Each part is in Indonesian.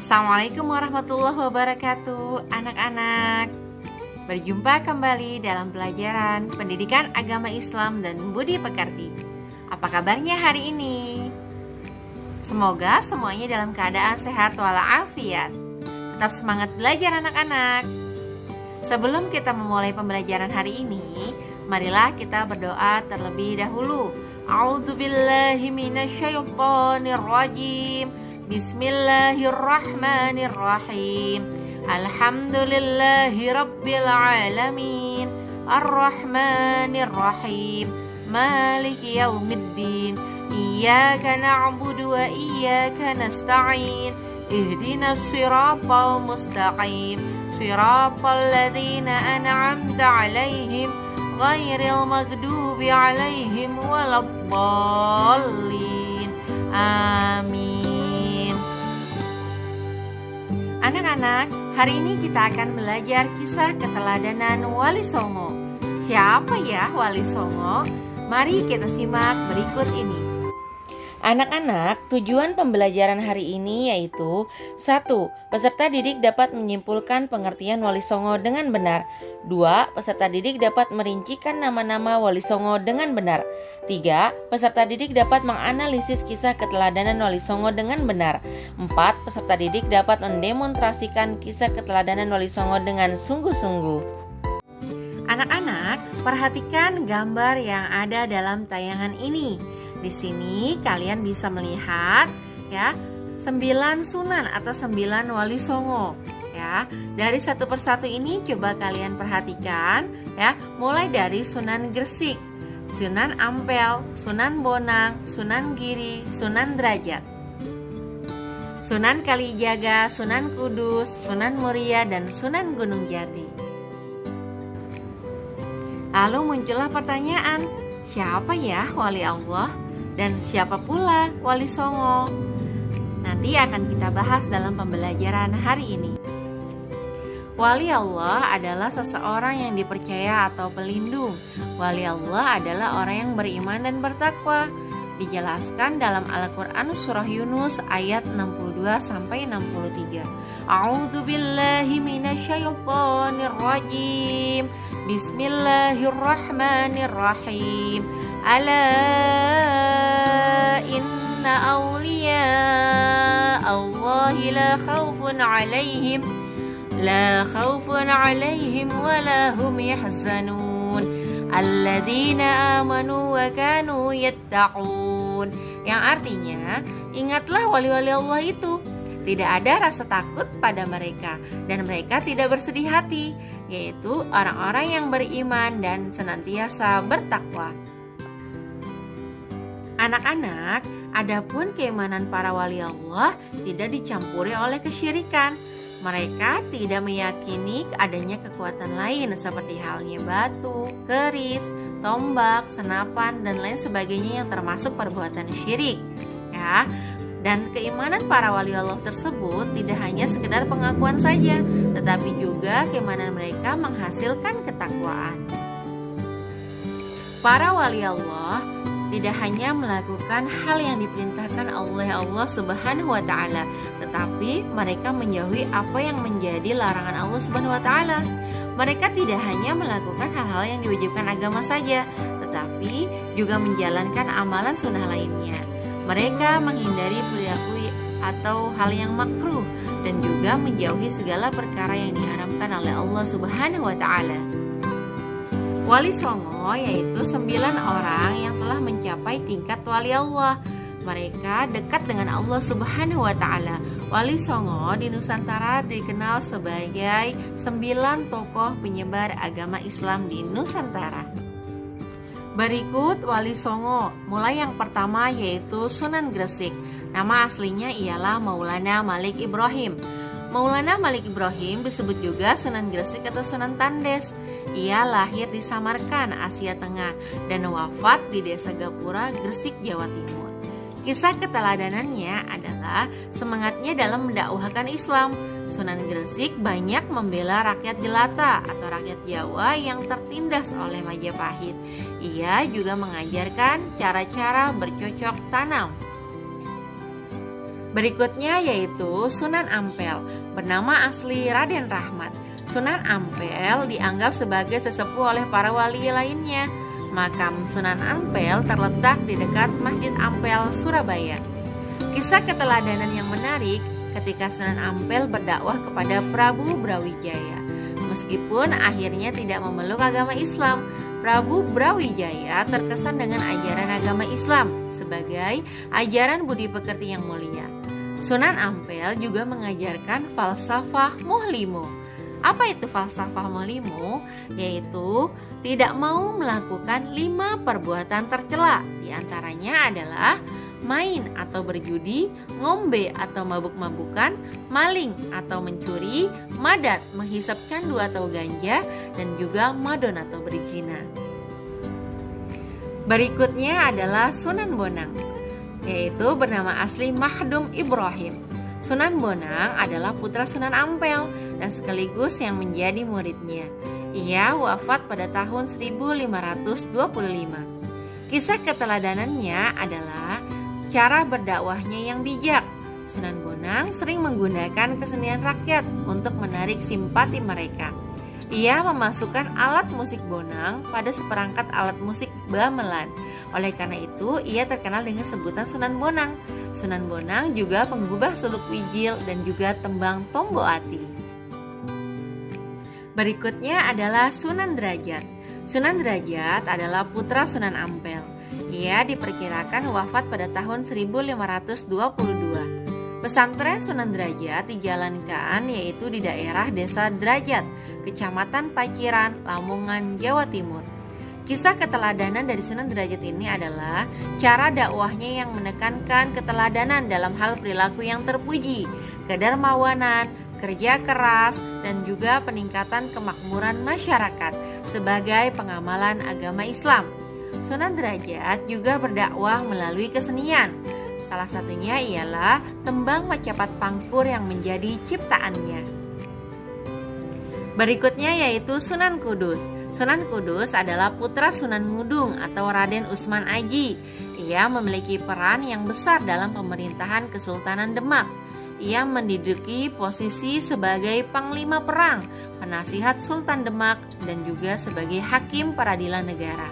Assalamualaikum warahmatullahi wabarakatuh, anak-anak. Berjumpa kembali dalam pelajaran Pendidikan Agama Islam dan Budi Pekerti. Apa kabarnya hari ini? Semoga semuanya dalam keadaan sehat walafiat. Tetap semangat belajar anak-anak. Sebelum kita memulai pembelajaran hari ini, marilah kita berdoa terlebih dahulu. A'udzubillahi minasyaitonirrajim. Bismillahirrahmanirrahim. Alhamdulillahi rabbil alamin. Ar-Rahmanirrahim. Maliki yaumiddin. Iyyaka na'budu wa iyyaka nasta'in. Ihdinas siratal mustaqim. Siratal ladzina an'amta 'alaihim ghairil maghdubi 'alaihim waladdallin. Amin. Anak-anak, hari ini kita akan belajar kisah keteladanan Wali Songo. Siapa ya Wali Songo? Mari kita simak berikut ini. Anak-anak, tujuan pembelajaran hari ini yaitu 1. Peserta didik dapat menyimpulkan pengertian Wali Songo dengan benar. 2. Peserta didik dapat merincikan nama-nama Wali Songo dengan benar. 3. Peserta didik dapat menganalisis kisah keteladanan Wali Songo dengan benar. 4. Peserta didik dapat mendemonstrasikan kisah keteladanan Wali Songo dengan sungguh-sungguh. Anak-anak, perhatikan gambar yang ada dalam tayangan ini. Di sini kalian bisa melihat ya 9 sunan atau 9 Wali Songo ya. Dari satu persatu ini coba kalian perhatikan ya, mulai dari Sunan Gresik, Sunan Ampel, Sunan Bonang, Sunan Giri, Sunan Derajat, Sunan Kalijaga, Sunan Kudus, Sunan Muria, dan Sunan Gunung Jati. Lalu muncullah pertanyaan, siapa ya Wali Allah? Dan siapa pula Wali Songo? Nanti akan kita bahas dalam pembelajaran hari ini. Wali Allah adalah seseorang yang dipercaya atau pelindung. Wali Allah adalah orang yang beriman dan bertakwa. Dijelaskan dalam Al-Quran surah Yunus ayat 62-63. A'udzubillahi minasyaitonirrajim. Bismillahirrahmanirrahim. Ala inna awliya Allahi la khawfun alaihim wa la hum yahzanun alladzina amanu wa kanu yattaqun. Yang artinya, ingatlah wali-wali Allah itu, tidak ada rasa takut pada mereka dan mereka tidak bersedih hati, yaitu orang-orang yang beriman dan senantiasa bertakwa. Anak-anak, adapun keimanan para wali Allah tidak dicampuri oleh kesyirikan. Mereka tidak meyakini adanya kekuatan lain seperti halnya batu, keris, tombak, senapan, dan lain sebagainya yang termasuk perbuatan syirik. Ya. Dan keimanan para wali Allah tersebut tidak hanya sekedar pengakuan saja, tetapi juga keimanan mereka menghasilkan ketakwaan. Para wali Allah tidak hanya melakukan hal yang diperintahkan oleh Allah Subhanahu wa taala, tetapi mereka menjauhi apa yang menjadi larangan Allah Subhanahu wa taala. Mereka tidak hanya melakukan hal-hal yang diwajibkan agama saja, tetapi juga menjalankan amalan sunnah lainnya. Mereka menghindari perilaku atau hal yang makruh dan juga menjauhi segala perkara yang diharamkan oleh Allah Subhanahu wa taala. Wali Songo yaitu 9 orang yang telah mencapai tingkat wali Allah. Mereka dekat dengan Allah Subhanahu wa taala. Wali Songo di Nusantara dikenal sebagai 9 tokoh penyebar agama Islam di Nusantara. Berikut Wali Songo. Mulai yang pertama yaitu Sunan Gresik. Nama aslinya ialah Maulana Malik Ibrahim. Maulana Malik Ibrahim disebut juga Sunan Gresik atau Sunan Tandes. Ia lahir di Samarkand, Asia Tengah, dan wafat di Desa Gapura, Gresik, Jawa Timur. Kisah keteladanannya adalah semangatnya dalam mendakwahkan Islam. Sunan Gresik banyak membela rakyat jelata atau rakyat Jawa yang tertindas oleh Majapahit. Ia juga mengajarkan cara-cara bercocok tanam. Berikutnya yaitu Sunan Ampel, bernama asli Raden Rahmat. Sunan Ampel dianggap sebagai sesepuh oleh para wali lainnya. Makam Sunan Ampel terletak di dekat Masjid Ampel, Surabaya. Kisah keteladanan yang menarik ketika Sunan Ampel berdakwah kepada Prabu Brawijaya. Meskipun akhirnya tidak memeluk agama Islam, Prabu Brawijaya terkesan dengan ajaran agama Islam sebagai ajaran budi pekerti yang mulia. Sunan Ampel juga mengajarkan falsafah muhlimu. Apa itu falsafah muhlimu? Yaitu tidak mau melakukan 5 perbuatan tercela. Di antaranya adalah main atau berjudi, ngombe atau mabuk-mabukan, maling atau mencuri, madat menghisap candu atau ganja, dan juga madon atau berzina. Berikutnya adalah Sunan Bonang, yaitu bernama asli Mahdum Ibrahim. Sunan Bonang adalah putra Sunan Ampel dan sekaligus yang menjadi muridnya. Ia wafat pada tahun 1525. Kisah keteladanannya adalah cara berdakwahnya yang bijak. Sunan Bonang sering menggunakan kesenian rakyat untuk menarik simpati mereka. Ia memasukkan alat musik bonang pada seperangkat alat musik gamelan. Oleh karena itu, ia terkenal dengan sebutan Sunan Bonang. Sunan Bonang juga pengubah suluk wijil dan juga tembang Tombo Ati. Berikutnya adalah Sunan Derajat. Sunan Derajat adalah putra Sunan Ampel. Ia diperkirakan wafat pada tahun 1522. Pesantren Sunan Derajat dijalankan yaitu di daerah Desa Derajat, Kecamatan Paciran, Lamongan, Jawa Timur. Kisah keteladanan dari Sunan Derajat ini adalah cara dakwahnya yang menekankan keteladanan dalam hal perilaku yang terpuji, kedermawanan, kerja keras, dan juga peningkatan kemakmuran masyarakat sebagai pengamalan agama Islam. Sunan Derajat juga berdakwah melalui kesenian. Salah satunya ialah tembang Macapat Pangkur yang menjadi ciptaannya. Berikutnya yaitu Sunan Kudus. Sunan Kudus adalah putra Sunan Ngudung atau Raden Usman Aji. Ia memiliki peran yang besar dalam pemerintahan Kesultanan Demak. Ia menduduki posisi sebagai panglima perang, penasihat Sultan Demak, dan juga sebagai hakim peradilan negara.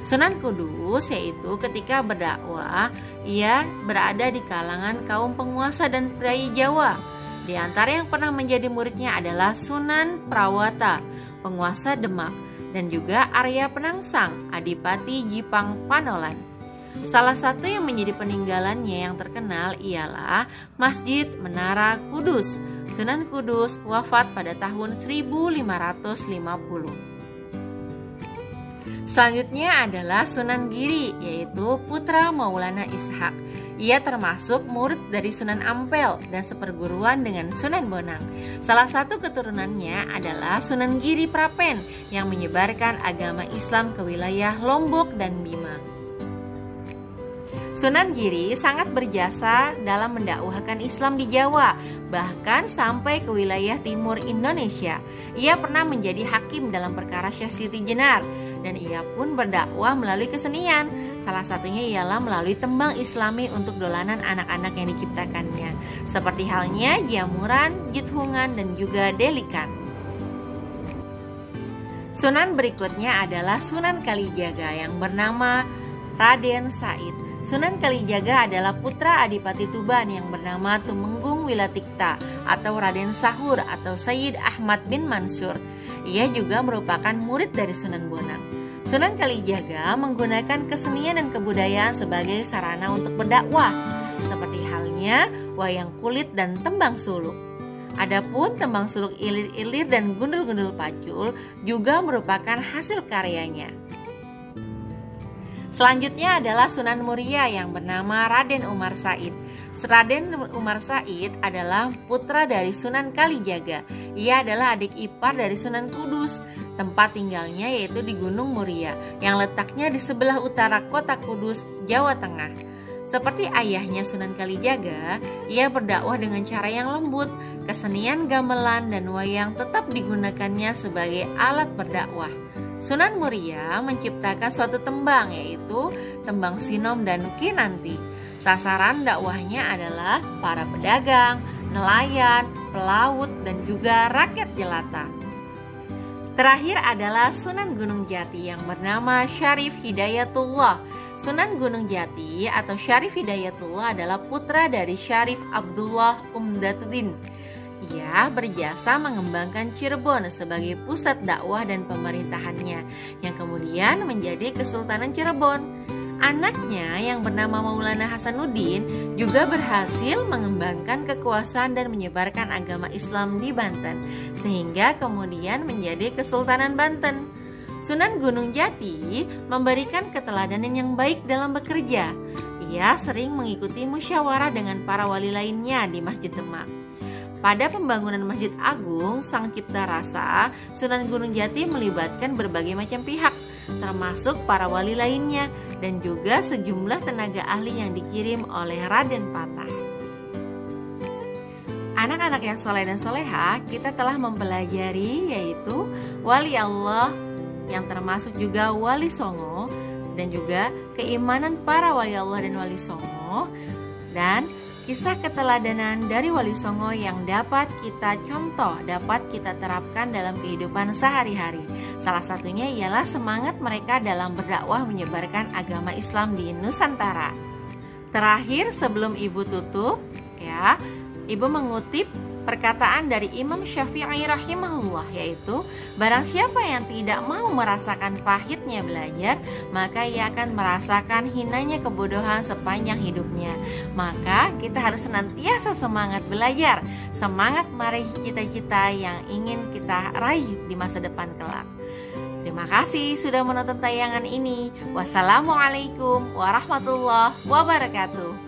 Sunan Kudus yaitu ketika berdakwah, ia berada di kalangan kaum penguasa dan priai Jawa. Di antara yang pernah menjadi muridnya adalah Sunan Prawata, penguasa Demak, dan juga Arya Penangsang, Adipati Jipang Panolan. Salah satu yang menjadi peninggalannya yang terkenal ialah Masjid Menara Kudus. Sunan Kudus wafat pada tahun 1550. Selanjutnya adalah Sunan Giri, yaitu putra Maulana Ishak. Ia termasuk murid dari Sunan Ampel dan seperguruan dengan Sunan Bonang. Salah satu keturunannya adalah Sunan Giri Prapen yang menyebarkan agama Islam ke wilayah Lombok dan Bima. Sunan Giri sangat berjasa dalam mendakwahkan Islam di Jawa, bahkan sampai ke wilayah timur Indonesia. Ia pernah menjadi hakim dalam perkara Syekh Siti Jenar, dan ia pun berdakwah melalui kesenian. Salah satunya ialah melalui tembang Islami untuk dolanan anak-anak yang diciptakannya, seperti halnya Jamuran, Jithungan, dan juga Delikan. Sunan berikutnya adalah Sunan Kalijaga yang bernama Raden Said. Sunan Kalijaga adalah putra Adipati Tuban yang bernama Tumenggung Wilatikta atau Raden Sahur atau Sayyid Ahmad bin Mansur. Ia juga merupakan murid dari Sunan Bonang. Sunan Kalijaga menggunakan kesenian dan kebudayaan sebagai sarana untuk berdakwah, seperti halnya wayang kulit dan tembang suluk. Adapun tembang suluk ilir-ilir dan gundul-gundul pacul juga merupakan hasil karyanya. Selanjutnya adalah Sunan Muria yang bernama Raden Umar Said. Raden Umar Said adalah putra dari Sunan Kalijaga. Ia adalah adik ipar dari Sunan Kudus. Tempat tinggalnya yaitu di Gunung Muria yang letaknya di sebelah utara kota Kudus, Jawa Tengah. Seperti ayahnya Sunan Kalijaga, ia berdakwah dengan cara yang lembut. Kesenian gamelan dan wayang tetap digunakannya sebagai alat berdakwah. Sunan Muria menciptakan suatu tembang yaitu tembang Sinom dan Kinanti. Sasaran dakwahnya adalah para pedagang, nelayan, pelaut, dan juga rakyat jelata. Terakhir adalah Sunan Gunung Jati yang bernama Syarif Hidayatullah. Sunan Gunung Jati atau Syarif Hidayatullah adalah putra dari Syarif Abdullah Umdatuddin. Ia berjasa mengembangkan Cirebon sebagai pusat dakwah dan pemerintahannya, yang kemudian menjadi Kesultanan Cirebon. Anaknya yang bernama Maulana Hasanuddin juga berhasil mengembangkan kekuasaan dan menyebarkan agama Islam di Banten, sehingga kemudian menjadi Kesultanan Banten. Sunan Gunung Jati memberikan keteladanan yang baik dalam bekerja. Ia sering mengikuti musyawarah dengan para wali lainnya di Masjid Demak. Pada pembangunan Masjid Agung Sang Cipta Rasa, Sunan Gunung Jati melibatkan berbagai macam pihak, termasuk para wali lainnya dan juga sejumlah tenaga ahli yang dikirim oleh Raden Patah. Anak-anak yang soleh dan soleha, kita telah mempelajari yaitu wali Allah yang termasuk juga wali songo dan juga keimanan para wali Allah dan wali songo, dan kisah keteladanan dari wali songo yang dapat kita contoh, dapat kita terapkan dalam kehidupan sehari-hari. Salah satunya ialah semangat mereka dalam berdakwah menyebarkan agama Islam di Nusantara. Terakhir sebelum Ibu tutup, Ibu mengutip perkataan dari Imam Syafi'i rahimahullah, yaitu barang siapa yang tidak mau merasakan pahitnya belajar, maka ia akan merasakan hinanya kebodohan sepanjang hidupnya. Maka kita harus senantiasa semangat belajar, semangat meraih cita-cita yang ingin kita raih di masa depan kelak. Terima kasih sudah menonton tayangan ini. Wassalamualaikum warahmatullahi wabarakatuh.